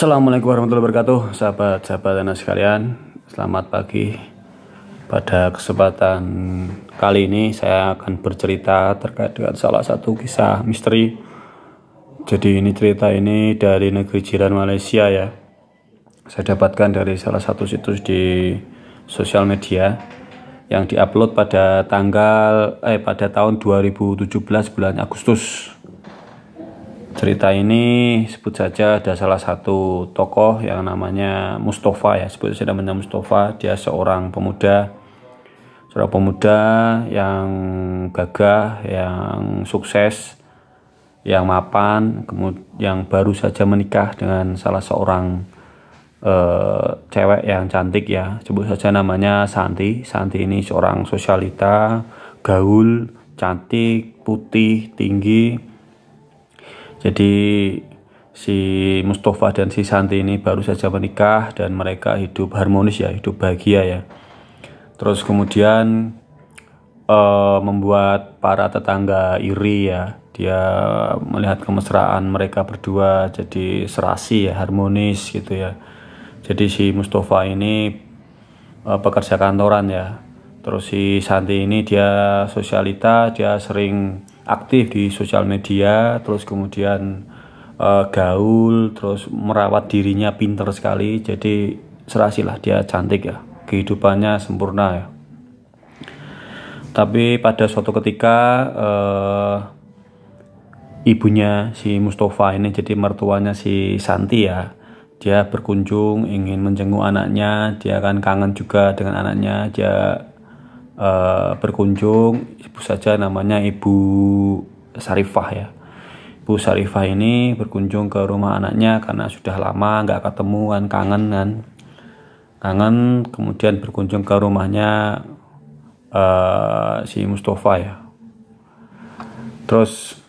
Assalamualaikum warahmatullahi wabarakatuh, sahabat-sahabat Anas sekalian. Selamat pagi. Pada kesempatan kali ini saya akan bercerita terkait dengan salah satu kisah misteri. Jadi cerita ini dari negeri jiran Malaysia ya. Saya dapatkan dari salah satu situs di sosial media yang diupload pada tahun 2017 bulan Agustus. Cerita ini sebut saja ada salah satu tokoh yang namanya Mustafa ya, sebut saja namanya Mustafa. Dia seorang pemuda yang gagah, yang sukses, yang mapan, yang baru saja menikah dengan salah seorang cewek yang cantik ya, sebut saja namanya Santi. Santi ini seorang sosialita, gaul, cantik, putih, tinggi. Jadi si Mustafa dan si Santi ini baru saja menikah dan mereka hidup harmonis ya, hidup bahagia ya. Terus kemudian membuat para tetangga iri ya. Dia melihat kemesraan mereka berdua jadi serasi ya, harmonis gitu ya. Jadi si Mustafa ini pekerja kantoran ya. Terus si Santi ini dia sosialita, dia sering aktif di sosial media, terus kemudian gaul, terus merawat dirinya pinter sekali. Jadi serasi lah, dia cantik ya, kehidupannya sempurna ya. Tapi pada suatu ketika ibunya si Mustafa ini, jadi mertuanya si Santi ya, dia berkunjung ingin menjenguk anaknya. Dia kan kangen juga dengan anaknya. Dia berkunjung, ibu saja namanya Ibu Sarifah ya. Ibu Sarifah ini berkunjung ke rumah anaknya karena sudah lama nggak ketemu kan, kangen. Kemudian berkunjung ke rumahnya si Mustafa ya. Terus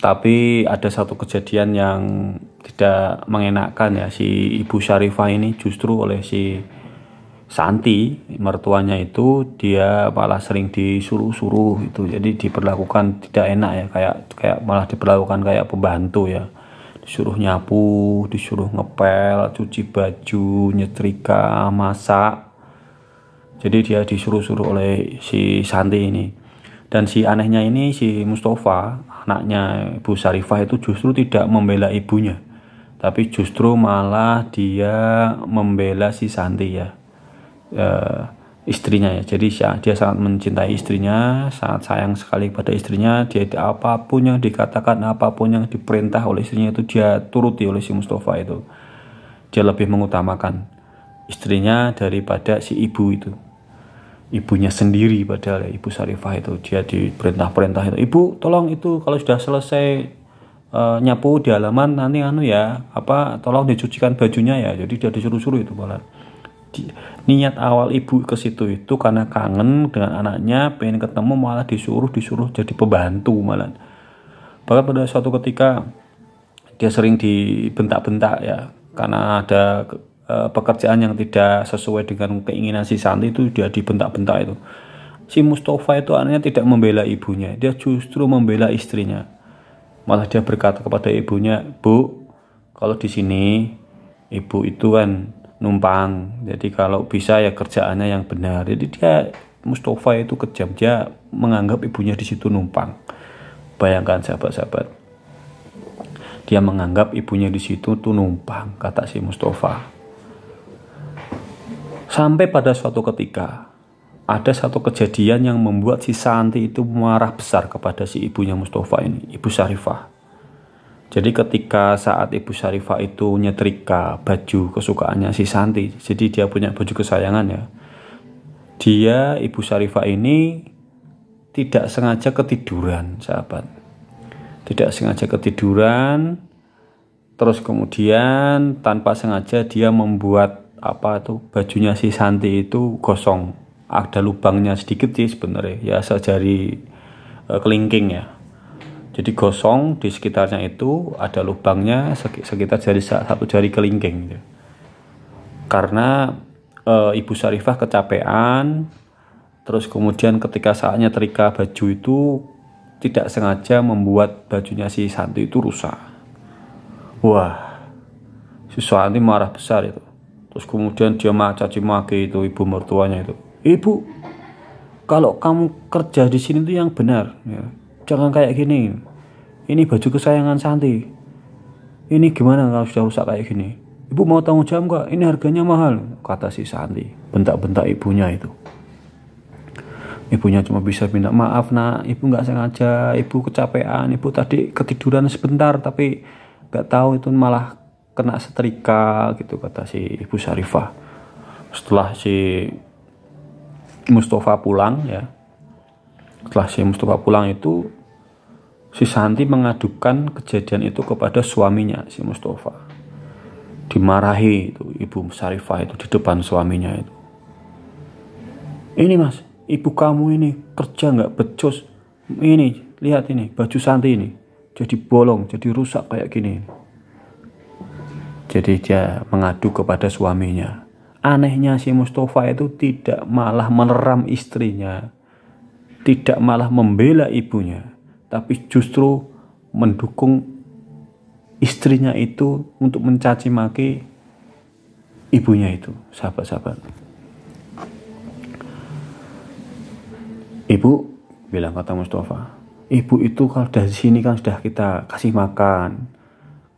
tapi ada satu kejadian yang tidak mengenakan ya. Si Ibu Sarifah ini justru oleh si Santi, mertuanya itu, dia malah sering disuruh-suruh itu. Jadi diperlakukan tidak enak ya, kayak malah diperlakukan kayak pembantu ya. Disuruh nyapu, disuruh ngepel, cuci baju, nyetrika, masak. Jadi dia disuruh-suruh oleh si Santi ini. Dan si anehnya ini, si Mustafa, anaknya Ibu Sarifah itu justru tidak membela ibunya, tapi justru malah dia membela si Santi ya, istrinya ya. Jadi dia sangat mencintai istrinya, sangat sayang sekali pada istrinya. Dia apapun yang dikatakan, apapun yang diperintah oleh istrinya itu dia turuti oleh si Mustafa itu. Dia lebih mengutamakan istrinya daripada si ibu itu, ibunya sendiri. Padahal ya, Ibu Sarifah itu dia diperintah itu, ibu tolong itu kalau sudah selesai nyapu di halaman nanti tolong dicucikan bajunya ya. Jadi dia disuruh-suruh itu malah. Niat awal ibu ke situ itu karena kangen dengan anaknya, pengen ketemu, malah disuruh jadi pembantu malah. Bahkan pada suatu ketika dia sering dibentak-bentak ya, karena ada pekerjaan yang tidak sesuai dengan keinginan si Santi itu, dia dibentak-bentak itu. Si Mustafa itu anaknya tidak membela ibunya, dia justru membela istrinya. Malah dia berkata kepada ibunya, "Bu, kalau di sini ibu itu kan numpang, jadi kalau bisa ya kerjaannya yang benar." Jadi dia, Mustafa itu kejam, dia menganggap ibunya di situ numpang. Bayangkan sahabat-sahabat, dia menganggap ibunya di situ tuh numpang, kata si Mustafa. Sampai pada suatu ketika ada satu kejadian yang membuat si Santi itu marah besar kepada si ibunya Mustafa ini, Ibu Sarifah. Jadi ketika saat Ibu Sarifah itu nyetrika baju kesukaannya si Santi, jadi dia punya baju kesayangan ya, dia, Ibu Sarifah ini, tidak sengaja ketiduran sahabat. Tidak sengaja ketiduran, terus kemudian tanpa sengaja dia membuat bajunya si Santi itu gosong. Ada lubangnya sedikit sih sebenarnya ya, sejari kelingking ya. Jadi gosong, di sekitarnya itu ada lubangnya sekitar satu jari kelingking gitu. Karena Ibu Sarifah kecapean, terus kemudian ketika saatnya nyetrika baju itu tidak sengaja membuat bajunya si Santi itu rusak. Wah, Si Santi marah besar itu. Terus kemudian dia caci maki itu ibu mertuanya itu. Ibu, kalau kamu kerja di sini tuh yang benar, ya. Jangan kayak gini. Ini baju kesayangan Santi. Ini gimana kalau sudah rusak kayak gini? Ibu mau tanggung jawab nggak? Ini harganya mahal, kata si Santi. Bentak-bentak ibunya itu. Ibunya cuma bisa minta maaf nak, ibu nggak sengaja, ibu kecapean, ibu tadi ketiduran sebentar tapi nggak tahu itu malah kena setrika gitu, kata si Ibu Syarifah. Setelah si Mustafa pulang ya, itu si Santi mengadukan kejadian itu kepada suaminya si Mustafa. Dimarahi itu Ibu Syarifah itu di depan suaminya itu. Ini mas, ibu kamu ini kerja nggak becus. Ini lihat ini baju Santi ini jadi bolong, jadi rusak kayak gini. Jadi dia mengadu kepada suaminya. Anehnya si Mustafa itu tidak malah meneram istrinya, tidak malah membela ibunya, tapi justru mendukung istrinya itu untuk mencaci maki ibunya itu, sahabat-sahabat. Ibu bilang, kata Mustafa, ibu itu kalau dari sini kan sudah kita kasih makan,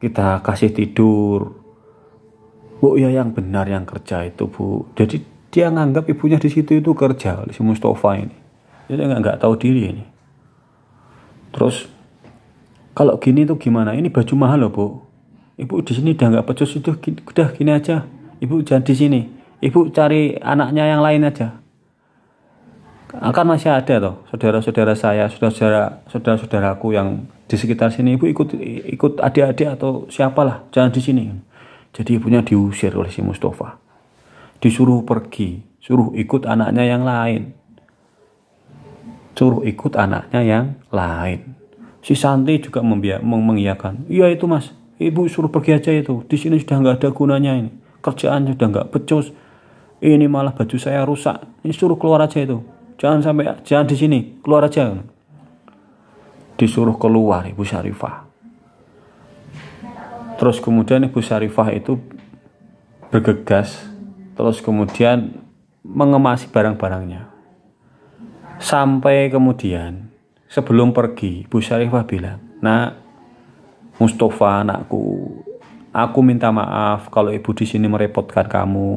kita kasih tidur. Bu ya yang benar yang kerja itu bu. Jadi dia nganggap ibunya di situ itu kerja, si Mustafa ini. Jadi nggak tahu diri ini. Terus kalau gini tuh gimana? Ini baju mahal loh bu. Ibu di sini udah nggak becus itu, udah gini aja. Ibu jangan di sini. Ibu cari anaknya yang lain aja. Kan masih ada toh saudara-saudara saya, saudara-saudaraku yang di sekitar sini. Ibu ikut adik-adik atau siapalah, jangan di sini. Jadi ibunya diusir oleh si Mustafa. Disuruh pergi, suruh ikut anaknya yang lain. Si Santi juga mengiyakan. Iya itu mas, ibu suruh pergi aja itu. Di sini sudah nggak ada gunanya ini. Kerjaan sudah nggak becus. Ini malah baju saya rusak. Ini suruh keluar aja itu. Jangan di sini, keluar aja. Disuruh keluar Ibu Syarifah. Terus kemudian Ibu Syarifah itu bergegas, terus kemudian mengemasi barang-barangnya. Sampai kemudian sebelum pergi, Ibu Syarifah bilang, "Nak, Mustafa anakku, aku minta maaf kalau ibu di sini merepotkan kamu.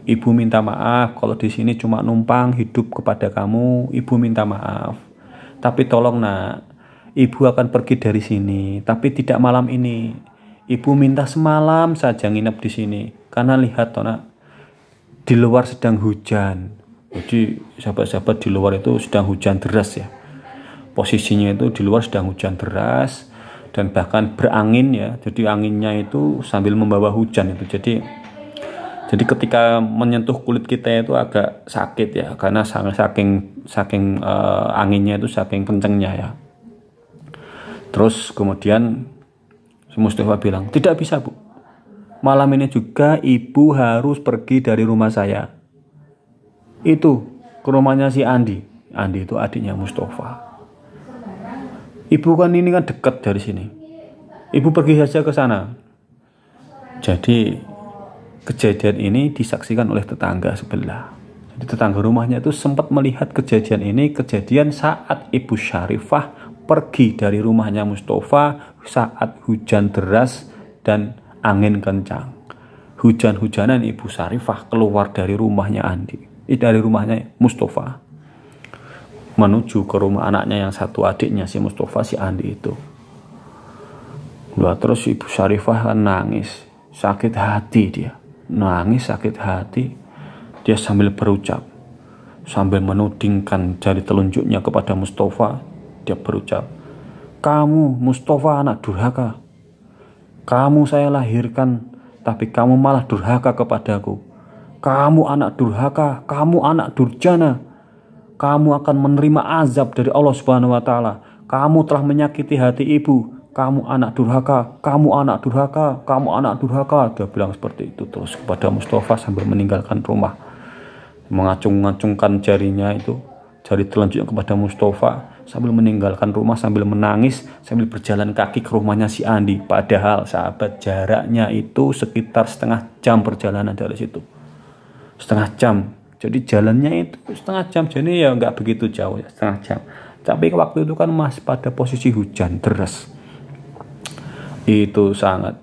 Ibu minta maaf kalau di sini cuma numpang hidup kepada kamu. Ibu minta maaf. Tapi tolong nak, ibu akan pergi dari sini, tapi tidak malam ini. Ibu minta semalam saja nginep di sini. Karena lihat toh nak, di luar sedang hujan." Jadi sahabat-sahabat, di luar itu sedang hujan deras ya. Posisinya itu di luar sedang hujan deras dan bahkan berangin ya. Jadi anginnya itu sambil membawa hujan itu. Jadi ketika menyentuh kulit kita itu agak sakit ya, karena saking anginnya itu saking kencengnya ya. Terus kemudian Mustafa bilang, "Tidak bisa bu, malam ini juga ibu harus pergi dari rumah saya. Itu ke rumahnya si Andi. Andi itu adiknya Mustafa. Ibu kan ini kan dekat dari sini. Ibu pergi saja ke sana." Jadi kejadian ini disaksikan oleh tetangga sebelah. Jadi tetangga rumahnya itu sempat melihat kejadian ini, kejadian saat Ibu Syarifah pergi dari rumahnya Mustafa saat hujan deras dan angin kencang. Hujan-hujanan Ibu Syarifah keluar dari rumahnya dari rumahnya Mustafa menuju ke rumah anaknya yang satu, adiknya si Mustafa, si Andi itu. Terus Ibu Syarifah kan nangis, sakit hati dia. Nangis sakit hati. Dia sambil berucap, sambil menudingkan jari telunjuknya kepada Mustafa, dia berucap, "Kamu Mustafa anak durhaka. Kamu saya lahirkan, tapi kamu malah durhaka kepadaku. Kamu anak durhaka, kamu anak durjana. Kamu akan menerima azab dari Allah Subhanahu wa taala. Kamu telah menyakiti hati ibu. Kamu anak durhaka, kamu anak durhaka, kamu anak durhaka." Dia bilang seperti itu terus kepada Mustafa sambil meninggalkan rumah. Mengacung-ngacungkan jarinya itu, jari telunjuknya kepada Mustafa sambil meninggalkan rumah, sambil menangis, sambil berjalan kaki ke rumahnya si Andi. Padahal sahabat, jaraknya itu sekitar setengah jam perjalanan dari situ. Setengah jam. Jadi jalannya itu setengah jam. Jadi ya nggak begitu jauh ya, setengah jam. Tapi waktu itu kan masih pada posisi hujan deras. Itu sangat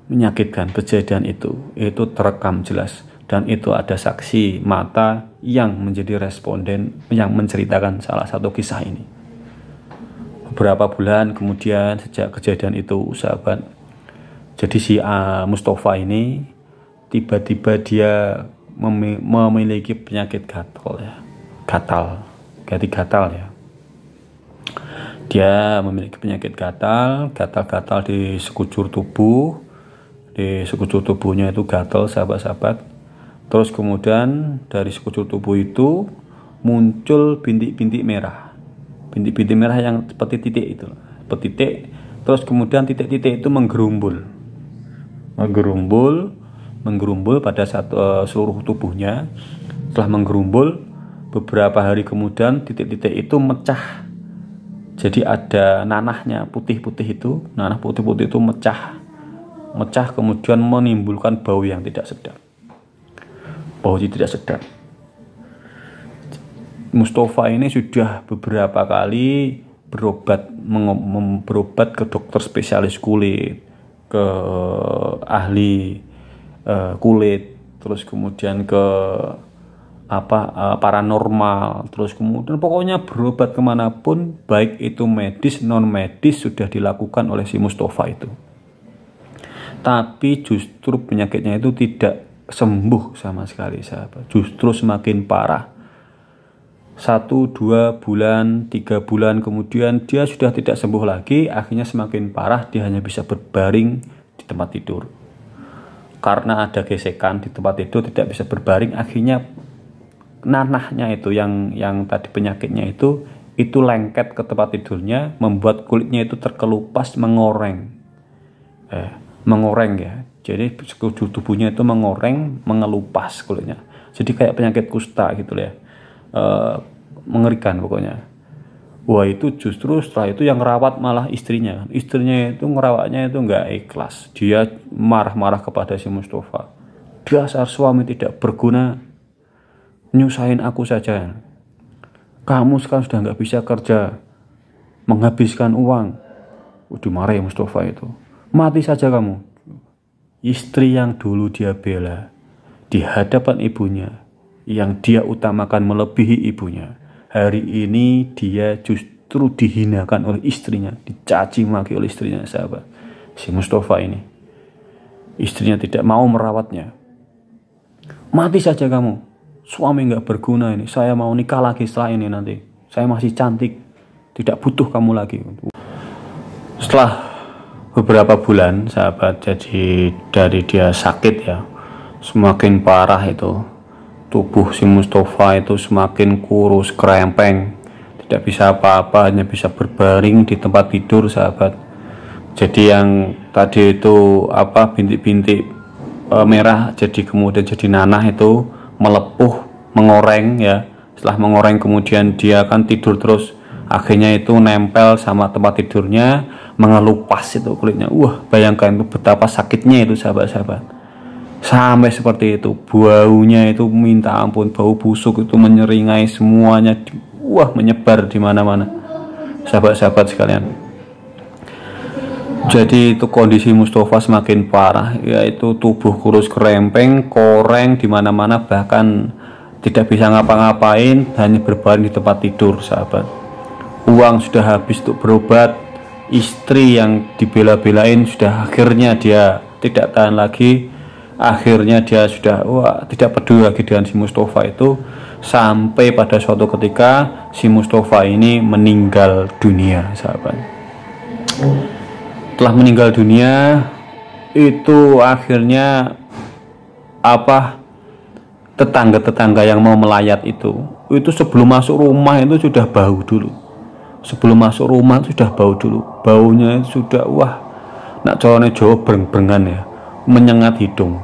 menyakitkan kejadian itu. Itu terekam jelas. Dan itu ada saksi mata yang menjadi responden yang menceritakan salah satu kisah ini. Beberapa bulan kemudian sejak kejadian itu, sahabat, jadi si Mustafa ini tiba-tiba dia memiliki penyakit gatal ya. Gatal ya. Dia memiliki penyakit gatal di sekujur tubuh. Di sekujur tubuhnya itu gatal, sahabat-sahabat. Terus kemudian dari sekujur tubuh itu muncul bintik-bintik merah. Bintik-bintik merah yang seperti titik itu. Seperti titik. Terus kemudian titik-titik itu menggerumbul pada seluruh tubuhnya. Setelah menggerumbul, beberapa hari kemudian titik-titik itu mecah. Jadi ada nanahnya putih-putih itu. Nanah putih-putih itu mecah kemudian menimbulkan bau yang tidak sedap. Mustafa ini sudah beberapa kali berobat ke dokter spesialis kulit, ke ahli kulit, terus kemudian ke paranormal, terus kemudian pokoknya berobat kemanapun, baik itu medis non medis, sudah dilakukan oleh si Mustafa itu. Tapi justru penyakitnya itu tidak sembuh sama sekali, sahabat. Justru semakin parah. 1, 2 bulan, 3 bulan kemudian dia sudah tidak sembuh lagi. Akhirnya semakin parah, dia hanya bisa berbaring di tempat tidur. Karena ada gesekan di tempat tidur, tidak bisa berbaring. Akhirnya nanahnya itu yang tadi penyakitnya itu lengket ke tempat tidurnya, membuat kulitnya itu terkelupas, mengoreng ya. Jadi sekujur tubuhnya itu mengoreng, mengelupas kulitnya. Jadi kayak penyakit kusta gitu ya. Mengerikan pokoknya. Wah, itu justru setelah itu yang merawat malah istrinya. Istrinya itu ngerawatnya itu nggak ikhlas. Dia marah-marah kepada si Mustafa. Dasar suami tidak berguna, nyusahin aku saja. Kamu sekarang sudah nggak bisa kerja, menghabiskan uang. Dimarahi Mustafa itu. Mati saja kamu. Istri yang dulu dia bela di hadapan ibunya, yang dia utamakan melebihi ibunya, hari ini dia justru dihinakan oleh istrinya, dicaci maki oleh istrinya, sahabat. Si Mustafa ini, istrinya tidak mau merawatnya. Mati saja kamu, suami nggak berguna ini. Saya mau nikah lagi setelah ini nanti. Saya masih cantik, tidak butuh kamu lagi. Setelah beberapa bulan, sahabat, jadi dari dia sakit ya, semakin parah itu. Tubuh si Mustafa itu semakin kurus, kerempeng, tidak bisa apa-apa, hanya bisa berbaring di tempat tidur, sahabat. Jadi yang tadi itu bintik-bintik merah jadi kemudian jadi nanah itu melepuh, mengoreng ya. Setelah mengoreng kemudian dia akan tidur terus. Akhirnya itu nempel sama tempat tidurnya, mengelupas itu kulitnya. Wah, bayangkan itu betapa sakitnya itu, sahabat-sahabat. Sampai seperti itu, baunya itu minta ampun, bau busuk itu menyeringai semuanya. Wah, menyebar di mana-mana, sahabat-sahabat sekalian. Jadi itu kondisi Mustafa semakin parah, yaitu tubuh kurus kerempeng, koreng di mana-mana, bahkan tidak bisa ngapa-ngapain, hanya berbaring di tempat tidur, sahabat. Uang sudah habis untuk berobat, istri yang dibela-belain sudah akhirnya dia tidak tahan lagi. Akhirnya dia sudah tidak peduli lagi dengan si Mustafa itu, sampai pada suatu ketika si Mustafa ini meninggal dunia, sahabat. Setelah meninggal dunia itu akhirnya tetangga-tetangga yang mau melayat itu sebelum masuk rumah itu sudah bau dulu. Sebelum masuk rumah sudah bau dulu. Baunya sudah nak colone Jawa breng-brengan ya, menyengat hidung.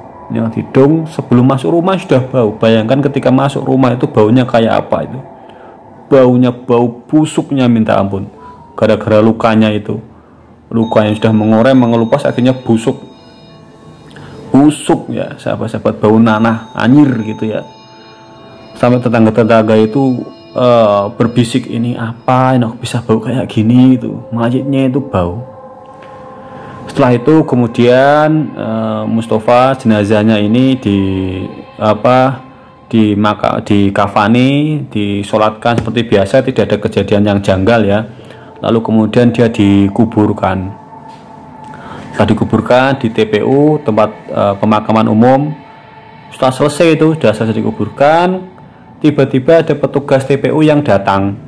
Sebelum masuk rumah sudah bau. Bayangkan ketika masuk rumah itu baunya kayak apa itu. baunya, bau busuknya minta ampun. Gara-gara lukanya itu, luka yang sudah mengorem, mengelupas, akhirnya busuk ya sahabat-sahabat, bau nanah, anyir gitu ya. Sampai tetangga-tetangga itu berbisik, ini apa, ini bisa bau kayak gini, itu mayitnya itu bau. Setelah itu kemudian Mustafa, jenazahnya ini dikafani, disolatkan seperti biasa, tidak ada kejadian yang janggal ya. Lalu kemudian dia dikuburkan. Setelah dikuburkan di TPU, tempat pemakaman umum. Setelah selesai itu, sudah selesai dikuburkan, tiba-tiba ada petugas TPU yang datang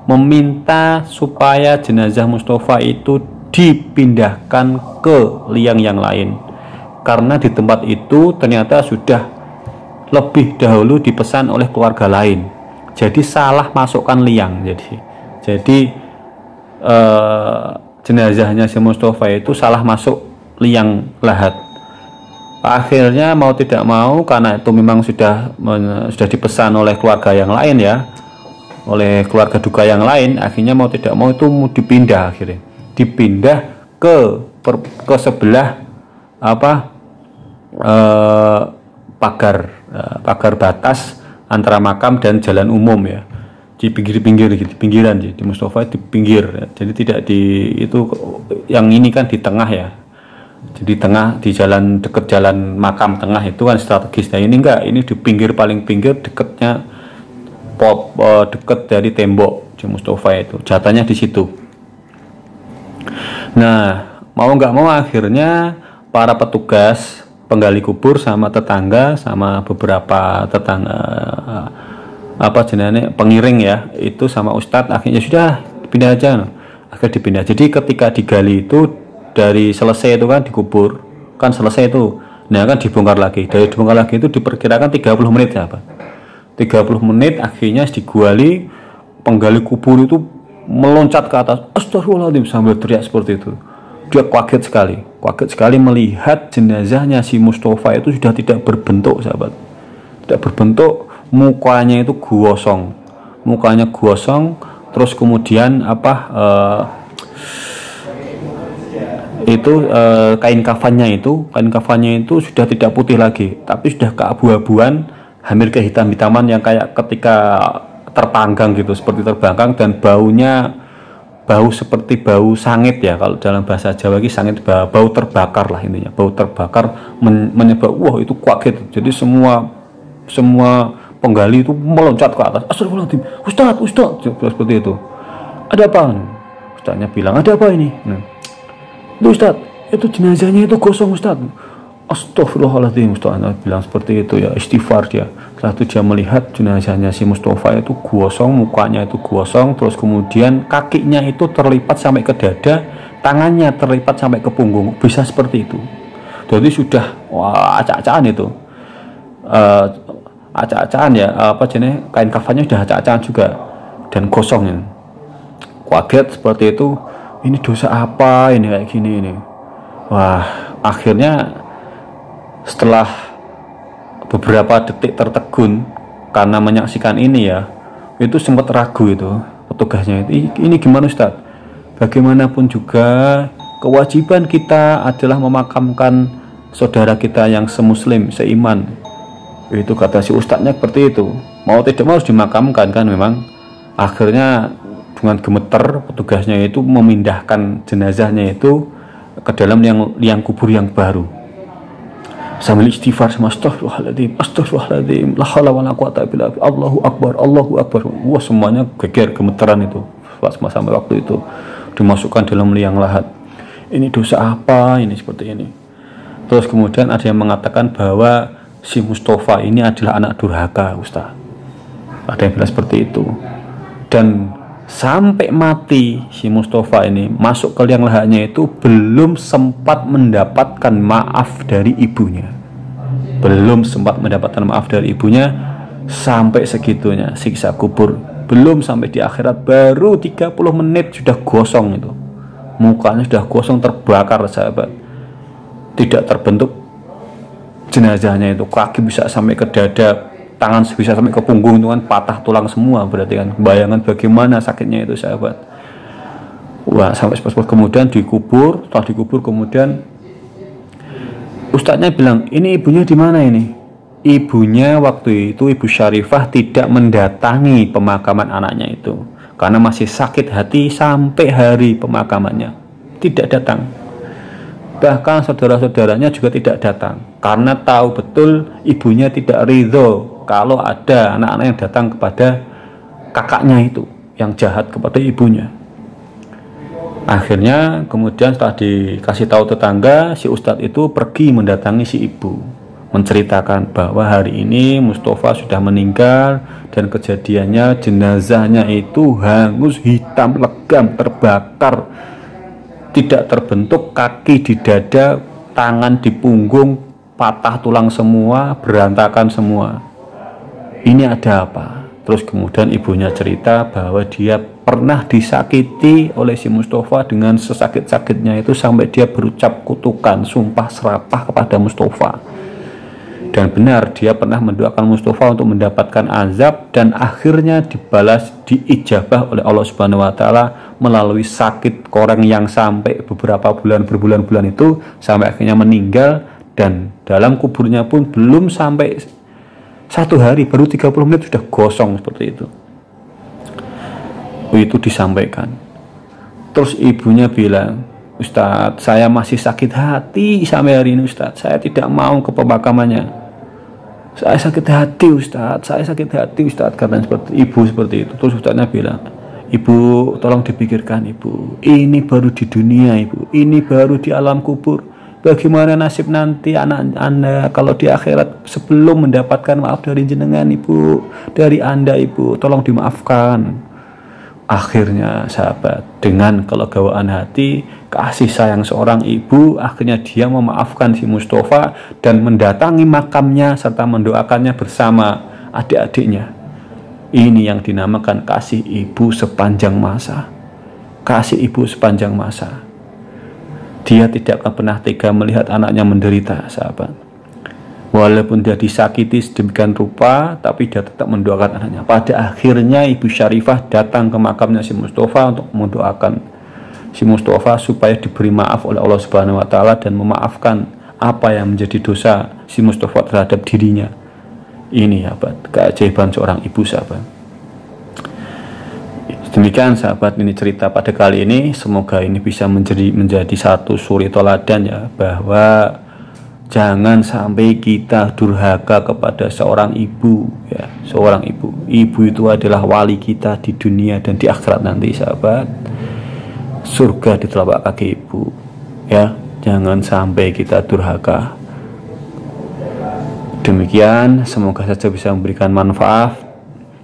meminta supaya jenazah Mustafa itu dipindahkan ke liang yang lain, karena di tempat itu ternyata sudah lebih dahulu dipesan oleh keluarga lain. Jadi salah masukkan liang. Jadi jenazahnya si Mustafa itu salah masuk liang lahat. Akhirnya mau tidak mau, karena itu memang sudah dipesan oleh keluarga yang lain ya, oleh keluarga duka yang lain, akhirnya mau tidak mau itu dipindah, akhirnya dipindah ke sebelah pagar batas antara makam dan jalan umum ya, di pinggiran di Mustafa di pinggir ya. Jadi tidak di itu, yang ini kan di tengah ya. Jadi tengah, di jalan, deket jalan makam tengah itu kan strategis. Nah ini enggak, ini di pinggir, paling pinggir, deketnya deket dari tembok di Mustafa itu, jatahnya di situ. Nah mau nggak mau akhirnya para petugas penggali kubur sama tetangga, sama beberapa tetangga pengiring ya, itu sama ustadz, akhirnya sudah dipindah aja, akhirnya dipindah. Jadi ketika digali itu, dari selesai itu kan dikubur kan selesai itu, nah kan dibongkar lagi, dari dibongkar lagi itu diperkirakan 30 menit ya Pak, 30 menit. Akhirnya digali, penggali kubur itu meloncat ke atas, astagfirullahaladzim, sambil teriak seperti itu. Dia kaget sekali melihat jenazahnya si Mustafa itu sudah tidak berbentuk sahabat, tidak berbentuk, mukanya itu gosong, terus kemudian kain kafannya itu sudah tidak putih lagi, tapi sudah keabu-abuan, hampir kehitam-hitaman, yang kayak ketika terpanggang gitu, seperti terbangkang, dan bau seperti bau sangit ya, kalau dalam bahasa Jawa ini sangit, bau terbakar lah intinya, bau terbakar menyebabkan wah itu kaget. Jadi semua penggali itu meloncat ke atas, astagfirullahaladzim, Ustadz seperti itu. Ada apa? Ustadznya bilang, ada apa ini? Nah, itu Ustadz, itu jenazahnya itu gosong Ustadz. Astagfirullahaladzim, Ustadz bilang seperti itu ya, istighfar dia. Setelah itu dia melihat jenazahnya si Mustafa itu gosong, mukanya itu gosong, terus kemudian kakinya itu terlipat sampai ke dada, tangannya terlipat sampai ke punggung, bisa seperti itu. Jadi sudah acak-acakan itu, acak-acakan ya, kain kafannya sudah acak-acakan juga dan gosong ya. Kaget seperti itu, ini dosa apa ini kayak gini ini. Wah, akhirnya setelah beberapa detik tertegun karena menyaksikan ini ya, itu sempat ragu itu petugasnya itu, ini gimana Ustaz? Bagaimanapun juga kewajiban kita adalah memakamkan saudara kita yang semuslim, seiman. Itu kata si ustadznya seperti itu. Mau tidak mau harus dimakamkan kan memang. Akhirnya dengan gemeter petugasnya itu memindahkan jenazahnya itu ke dalam liang kubur yang baru, sambil istighfar sama astagfirullahaladzim, la haula wala quwata illa billah, Allahu akbar. Wah, semuanya geger, gemeteran itu sampai waktu itu dimasukkan dalam liang lahat. Ini dosa apa ini seperti ini? Terus kemudian ada yang mengatakan bahwa si Mustafa ini adalah anak durhaka Ustaz, ada yang bilang seperti itu. Dan sampai mati si Mustafa ini masuk ke liang lahatnya itu belum sempat mendapatkan maaf dari ibunya, sampai segitunya siksa kubur. Belum sampai di akhirat, baru 30 menit sudah gosong itu, mukanya sudah gosong, terbakar sahabat, tidak terbentuk jenazahnya itu, kaki bisa sampai ke dada, tangan bisa sampai ke punggung itu kan patah tulang semua, berarti kan bayangan bagaimana sakitnya itu sahabat. Wah, sampai seperti kemudian dikubur. Setelah dikubur kemudian ustadznya bilang, ini ibunya di mana ini? Ibunya waktu itu Ibu Syarifah tidak mendatangi pemakaman anaknya itu karena masih sakit hati sampai hari pemakamannya, tidak datang. Bahkan saudara-saudaranya juga tidak datang karena tahu betul ibunya tidak ridho kalau ada anak-anak yang datang kepada kakaknya itu yang jahat kepada ibunya. Akhirnya kemudian setelah dikasih tahu tetangga, si ustadz itu pergi mendatangi si ibu, menceritakan bahwa hari ini Mustafa sudah meninggal dan kejadiannya jenazahnya itu hangus, hitam, legam, terbakar, tidak terbentuk, kaki di dada, tangan di punggung, patah tulang semua, berantakan semua. Ini ada apa? Terus kemudian ibunya cerita bahwa dia pernah disakiti oleh si Mustafa dengan sesakit-sakitnya itu sampai dia berucap kutukan, sumpah serapah kepada Mustafa. Dan benar dia pernah mendoakan Mustafa untuk mendapatkan azab dan akhirnya dibalas, diijabah oleh Allah Subhanahu wa taala melalui sakit koreng yang sampai beberapa bulan, berbulan-bulan itu sampai akhirnya meninggal, dan dalam kuburnya pun belum sampai 1 hari, baru 30 menit sudah gosong seperti itu. Itu disampaikan. Terus ibunya bilang, Ustadz, saya masih sakit hati sampai hari ini Ustadz, saya tidak mau ke pemakamannya. Saya sakit hati Ustadz, saya sakit hati Ustadz, karena seperti ibu seperti itu. Terus Ustadznya bilang, ibu tolong dipikirkan ibu, ini baru di dunia ibu, ini baru di alam kubur. Bagaimana nasib nanti anak Anda kalau di akhirat sebelum mendapatkan maaf dari jenengan ibu, dari Anda ibu, tolong dimaafkan. Akhirnya sahabat, dengan kelegawaan hati, kasih sayang seorang ibu, akhirnya dia memaafkan si Mustafa dan mendatangi makamnya serta mendoakannya bersama adik-adiknya. Ini yang dinamakan kasih ibu sepanjang masa. Kasih ibu sepanjang masa. Dia tidak akan pernah tega melihat anaknya menderita, sahabat. Walaupun dia disakiti sedemikian rupa, tapi dia tetap mendoakan anaknya. Pada akhirnya Ibu Syarifah datang ke makamnya si Mustafa untuk mendoakan si Mustafa supaya diberi maaf oleh Allah Subhanahu wa taala dan memaafkan apa yang menjadi dosa si Mustafa terhadap dirinya. Ini sahabat, keajaiban seorang ibu, sahabat. Demikian sahabat, ini cerita pada kali ini. Semoga ini bisa menjadi satu suri teladan ya, bahwa jangan sampai kita durhaka kepada seorang ibu ya, seorang ibu. Ibu itu adalah wali kita di dunia dan di akhirat nanti, sahabat. Surga di telapak kaki ibu. Ya, jangan sampai kita durhaka. Demikian, semoga saja bisa memberikan manfaat.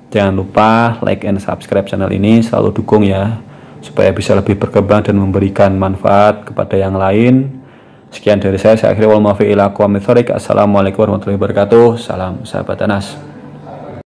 Jangan lupa like and subscribe channel ini, selalu dukung ya, supaya bisa lebih berkembang dan memberikan manfaat kepada yang lain. Sekian dari saya akhiri wal muwaffiq ila aqwamit thoriq. Assalamualaikum warahmatullahi wabarakatuh. Salam sahabat Anas.